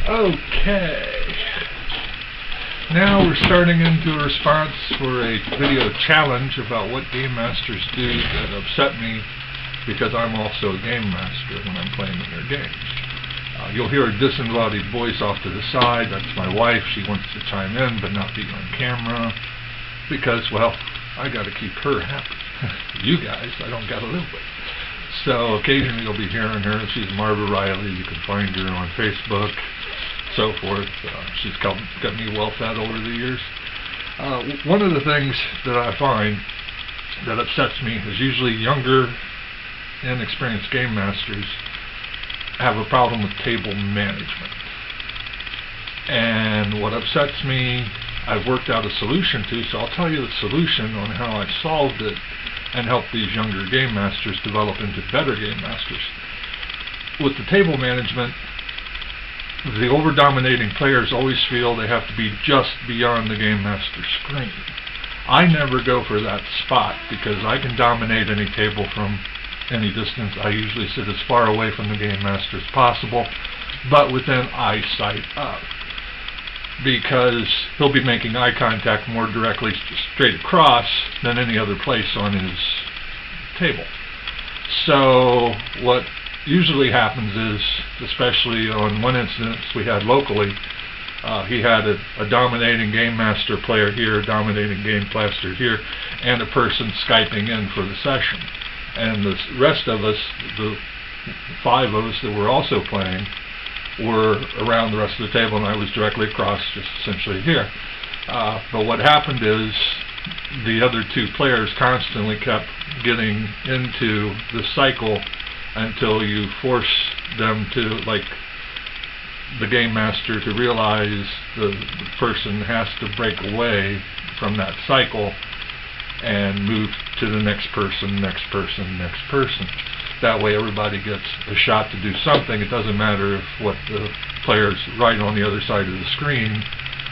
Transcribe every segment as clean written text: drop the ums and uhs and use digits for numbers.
Okay. Now we're starting into a response for a video challenge about what game masters do that upset me, because I'm also a game master when I'm playing in their games. You'll hear a disembodied voice off to the side. That's my wife. She wants to chime in but not be on camera because, well, I got to keep her happy. You guys, I don't got to live with. So occasionally you'll be hearing her. She's Marva Riley. You can find her on Facebook, so forth. She's got me well fed over the years. One of the things that I find that upsets me is usually younger, inexperienced game masters have a problem with table management. And what upsets me, I've worked out a solution to, so I'll tell you the solution on how I solved it and helped these younger game masters develop into better game masters. With the table management, the over-dominating players always feel they have to be just beyond the game master's screen. I never go for that spot because I can dominate any table from any distance. I usually sit as far away from the game master as possible, but within eyesight of, because he'll be making eye contact more directly straight across than any other place on his table. So what usually happens is, especially on one instance we had locally, he had a dominating game master player here, a dominating game master here, and a person Skyping in for the session. And the rest of us, the 5 of us that were also playing, were around the rest of the table, and I was directly across, just essentially here. But what happened is the other 2 players constantly kept getting into the cycle until you force them to, like, the game master to realize the person has to break away from that cycle and move to the next person, next person, next person. That way everybody gets a shot to do something. It doesn't matter if what the players right on the other side of the screen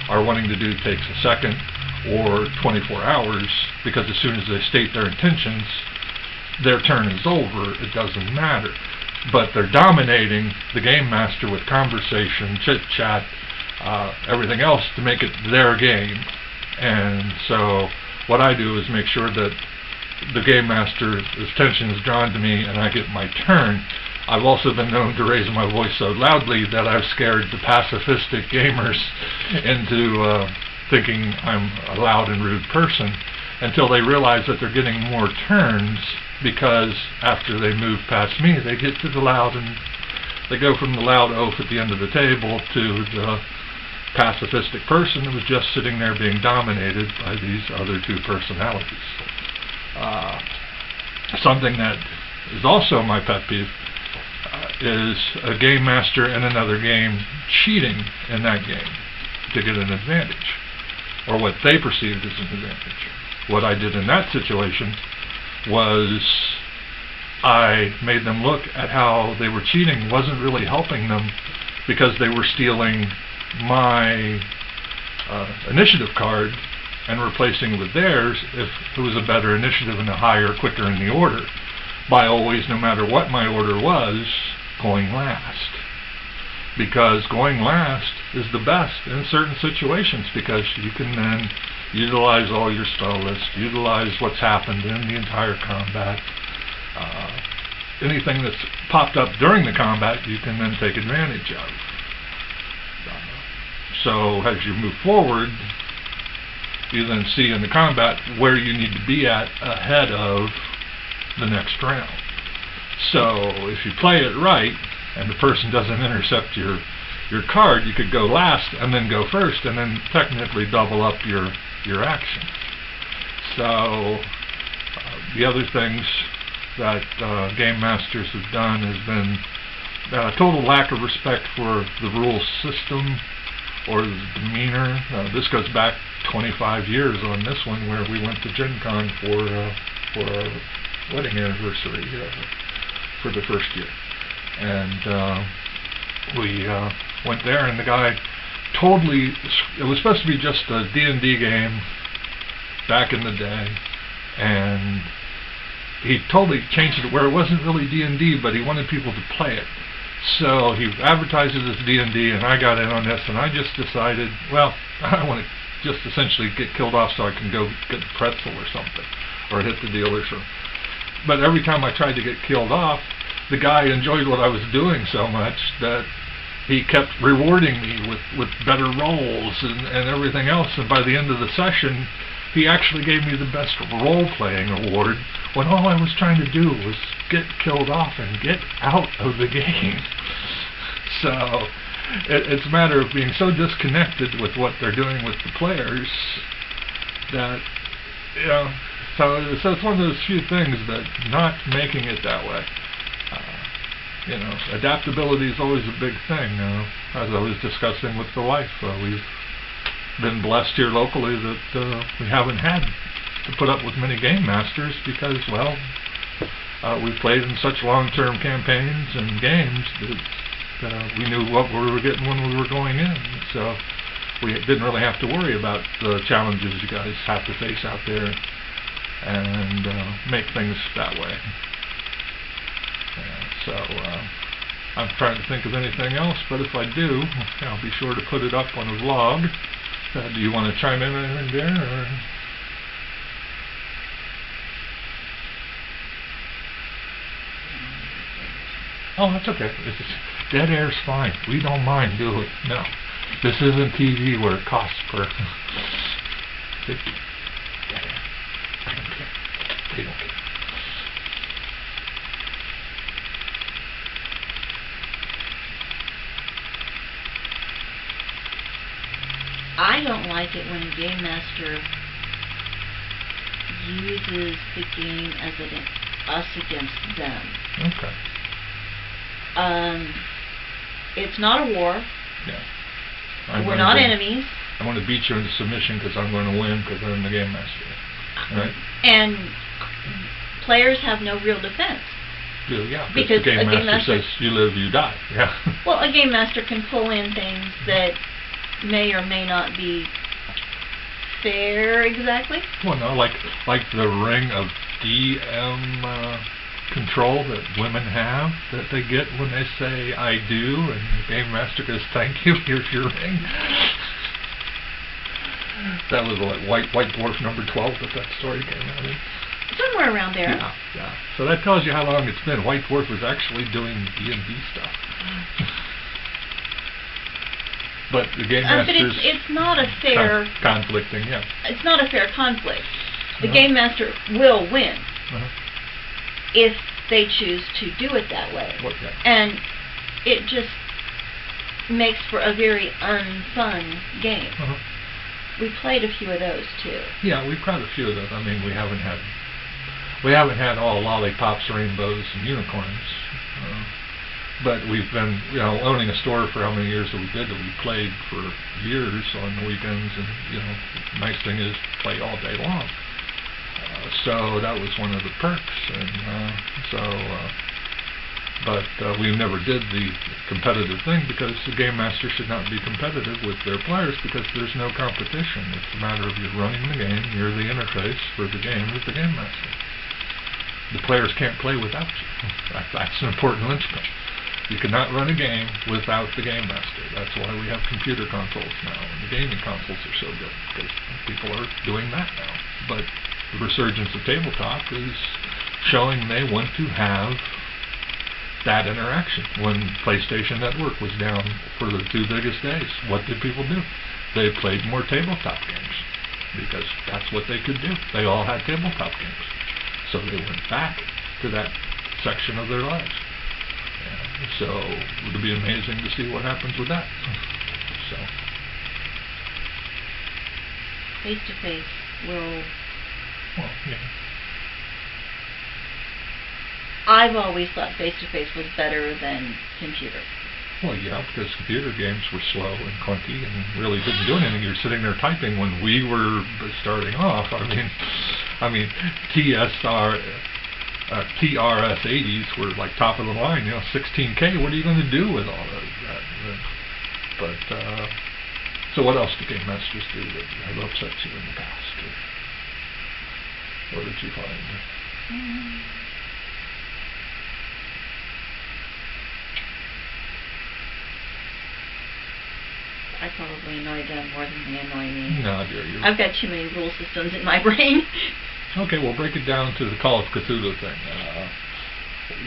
are wanting to do takes a second or 24 hours, because as soon as they state their intentions, their turn is over. It doesn't matter. But they're dominating the game master with conversation, chit-chat, everything else to make it their game. And so what I do is make sure that the game master's attention is drawn to me and I get my turn. I've also been known to raise my voice so loudly that I've scared the pacifistic gamers into thinking I'm a loud and rude person, until they realize that they're getting more turns, because after they move past me they get to the loud, and they go from the loud oaf at the end of the table to the pacifistic person who was just sitting there being dominated by these other 2 personalities. Something that is also my pet peeve is a game master in another game cheating in that game to get an advantage, or what they perceived as an advantage. What I did in that situation was I made them look at how they were cheating wasn't really helping them, because they were stealing my initiative card and replacing it with theirs if it was a better initiative and a higher, quicker in the order, by always, no matter what my order was, going last. Because going last is the best in certain situations, because you can then utilize all your spell list, utilize what's happened in the entire combat. Anything that's popped up during the combat you can then take advantage of. So as you move forward, you then see in the combat where you need to be at ahead of the next round. So if you play it right and the person doesn't intercept your card, you could go last and then go first, and then technically double up your actions. So the other things that game masters have done has been total lack of respect for the rule system or the demeanor. This goes back 25 years on this one, where we went to Gen Con for our wedding anniversary for the first year. And we went there, and the guy totally, it was supposed to be just a D&D game back in the day, and he totally changed it where it wasn't really D&D, but he wanted people to play it. So he advertises this D&D, and I got in on this, and I just decided, well, I want to just essentially get killed off so I can go get a pretzel or something, or hit the dealer's room. But every time I tried to get killed off, the guy enjoyed what I was doing so much that he kept rewarding me with better rolls and everything else. And by the end of the session, he actually gave me the best role-playing award when all I was trying to do was get killed off and get out of the game. So it's a matter of being so disconnected with what they're doing with the players that, you know, so it's one of those few things that not making it that way. You know, adaptability is always a big thing. As I was discussing with the wife, we've been blessed here locally that we haven't had to put up with many game masters because, well, we played in such long-term campaigns and games that we knew what we were getting when we were going in. So we didn't really have to worry about the challenges you guys have to face out there and make things that way. So I'm trying to think of anything else, but if I do, I'll be sure to put it up on a vlog. Do you want to chime in anything there? Or? Oh, that's okay. Dead air's fine. We don't mind, do we? No. This isn't TV where it costs per... Dead air. I don't care. They don't care. I don't like it when a game master uses the game as us against them. Okay. It's not a war. Yeah. We're not enemies. I'm going to beat you into submission because I'm going to win because I'm the game master. Right? And players have no real defense. Yeah, because the game master says you live, you die. Yeah. Well, a game master can pull in things that may or may not be fair exactly. Well, no, like the ring of DM control that women have that they get when they say I do, and the game master goes, thank you, here's your ring. That was what, White Dwarf number 12 that story came out in. Somewhere around there. Yeah. So that tells you how long it's been. White Dwarf was actually doing D&D stuff. But the game master's... But it's not a fair... conflicting, yeah. It's not a fair conflict. The game master will win if they choose to do it that way. Yeah. And it just makes for a very unfun game. We played a few of those, too. Yeah, we've had a few of those. I mean, we haven't had all lollipops, rainbows, and unicorns. But we've been, owning a store for how many years that we did that we played for years on the weekends, and, the nice thing is play all day long. So that was one of the perks, and but we never did the competitive thing because the game master should not be competitive with their players because there's no competition. It's a matter of you're running the game, you're the interface for the game with the game master. The players can't play without you. That's an important linchpin. You cannot run a game without the game master. That's why we have computer consoles now, and the gaming consoles are so good, because people are doing that now. But the resurgence of tabletop is showing they want to have that interaction. When PlayStation Network was down for the 2 biggest days, what did people do? They played more tabletop games, because that's what they could do. They all had tabletop games. So they went back to that section of their lives. So it'll be amazing to see what happens with that. So face-to-face will... Well, yeah. I've always thought face-to-face was better than computer. Well, yeah, because computer games were slow and clunky and really didn't do anything. You're sitting there typing when we were starting off. I mean, TRS-80s were like top of the line, 16K. What are you going to do with all of that? But, so what else do game masters do that have upset you in the past? Or what did you find? I probably annoy them more than they annoy me. No, you're I've got too many rule systems in my brain. Okay, we'll break it down to the Call of Cthulhu thing.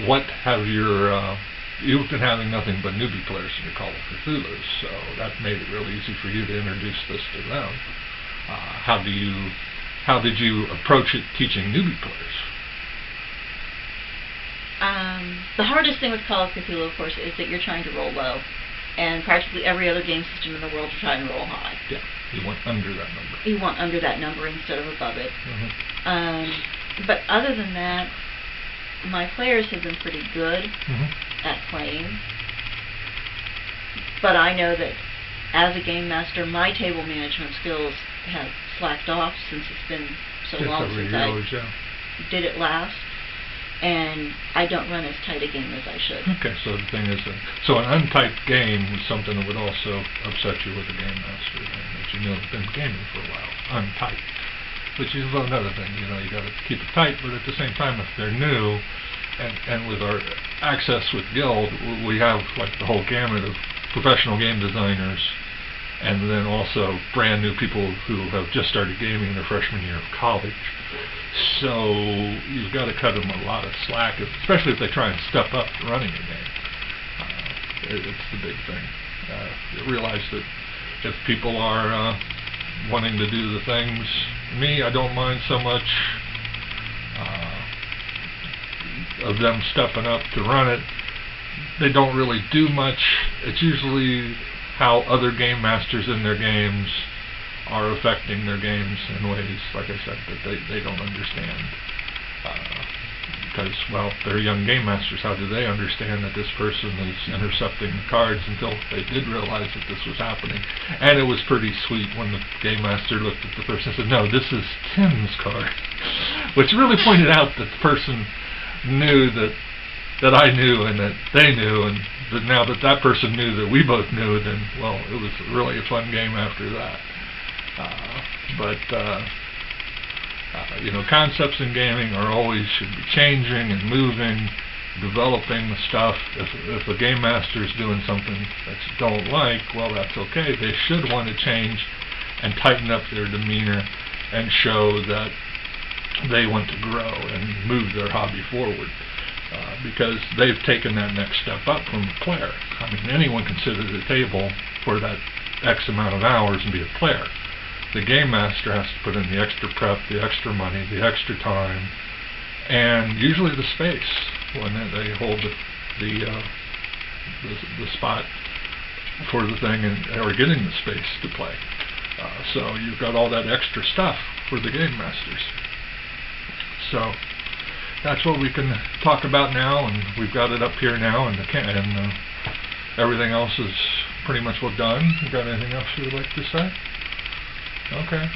What have you've been having nothing but newbie players in your Call of Cthulhu, so that made it real easy for you to introduce this to them. How did you approach it teaching newbie players? The hardest thing with Call of Cthulhu, of course, is that you're trying to roll low, and practically every other game system in the world you're trying to roll high. Yeah, you want under that number. You want under that number instead of above it. Mm-hmm. But other than that, my players have been pretty good Mm-hmm. at playing. But I know that as a game master, my table management skills have slacked off since it's been so long since I did it last. And I don't run as tight a game as I should. Okay, so the thing is, so an untyped game is something that would also upset you with a game master, that you know has been gaming for a while, untyped. Which is another thing, you got to keep it tight, but at the same time, if they're new, and with our access with Guild, we have like the whole gamut of professional game designers, and then also brand new people who have just started gaming in their freshman year of college. So you've got to cut them a lot of slack, especially if they try and step up to running a game. It's the big thing. Realize that if people are wanting to do the things, I don't mind so much of them stepping up to run it. They don't really do much. It's usually how other game masters in their games are affecting their games in ways, like I said, that they don't understand. Because, well, they're young game masters. How do they understand that this person is intercepting the cards until they did realize that this was happening? And it was pretty sweet when the game master looked at the person and said, no, this is Tim's card. Which really pointed out that the person knew that I knew and that they knew, and that now that person knew that we both knew, then, well, it was really a fun game after that. Concepts in gaming should be changing and moving, developing the stuff. If a game master is doing something that you don't like, well, that's okay. They should want to change and tighten up their demeanor and show that they want to grow and move their hobby forward. Because they've taken that next step up from the player. I mean, anyone can sit at a table for that X amount of hours and be a player. The game master has to put in the extra prep, the extra money, the extra time, and usually the space when they hold the spot for the thing or getting the space to play. So you've got all that extra stuff for the game masters. So that's what we can talk about now, and we've got it up here now, and everything else is pretty much well done. You got anything else you would like to say? Okay.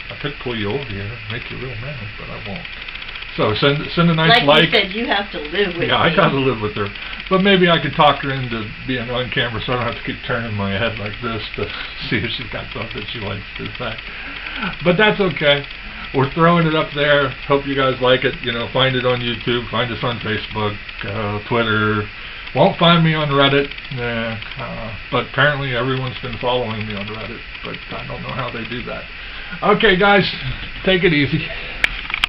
I could pull you over here and make you real mad, but I won't. So send a nice like. Like you said, you have to live with me. Yeah, I got to live with her. But maybe I could talk her into being on camera so I don't have to keep turning my head like this to see if she's got something she likes to say. But that's okay. We're throwing it up there. Hope you guys like it. Find it on YouTube. Find us on Facebook, Twitter. Won't find me on Reddit. But apparently everyone's been following me on Reddit. But I don't know how they do that. Okay, guys. Take it easy.